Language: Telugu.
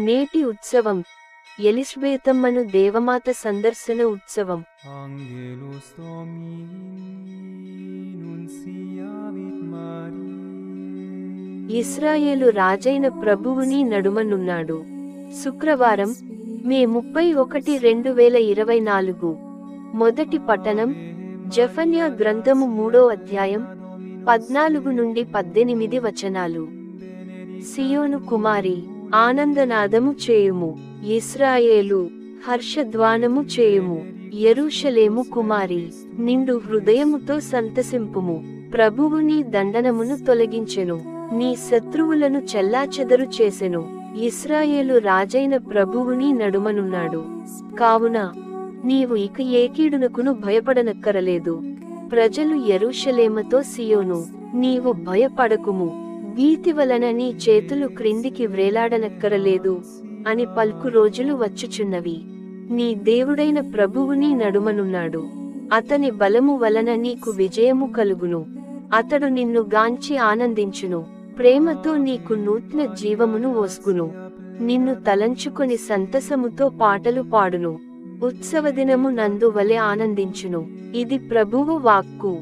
నేటి ఉత్సవం ఎలిజబెతమ్మను దేవమాత సందర్శన ఉత్సవం. Angelus Domini nunciavit Mariae. ఇశ్రాయేలు రాజైన ప్రభువుని నడుమనున్నాడు. శుక్రవారం మే 31, 2024. మొదటి పట్టణం జెఫన్యా గ్రంథము 3వ అధ్యాయం 14 నుండి 18 వచనాలు. సియోను కుమారి ఆనందనాదము చేయుము, ఇశ్రాయేలు హర్షధ్వానము చేయుము. యెరూషలేము కుమారి నిండు హృదయముతో సంతసింపుము, ప్రభువు నీ దండనమును తొలగించెను, నీ శత్రువులను చెల్లాచెదరు చేసెను. ఇశ్రాయేలు రాజైన ప్రభువుని నడుమనున్నాడు. కావున నీవు ఇక ఏ కీడునకును భయపడనక్కరలేదు. ప్రజలు యెరూషలేముతో సియోను, నీవు భయపడకుము, భీతి వలన నీ చేతులు క్రిందికి వ్రేలాడనక్కరలేదు అని పల్కు రోజులు వచ్చుచున్నవి. నీ దేవుడైన ప్రభువుని నడుమనున్నాడు. అతని బలము వలన నీకు విజయము కలుగును. అతడు నిన్ను గాంచి ఆనందించును, ప్రేమతో నీకు నూతన జీవమును ఓస్గును. నిన్ను తలంచుకొని సంతసముతో పాటలు పాడును, ఉత్సవదినము నందు వలె ఆనందించును. ఇది ప్రభువు వాక్కు.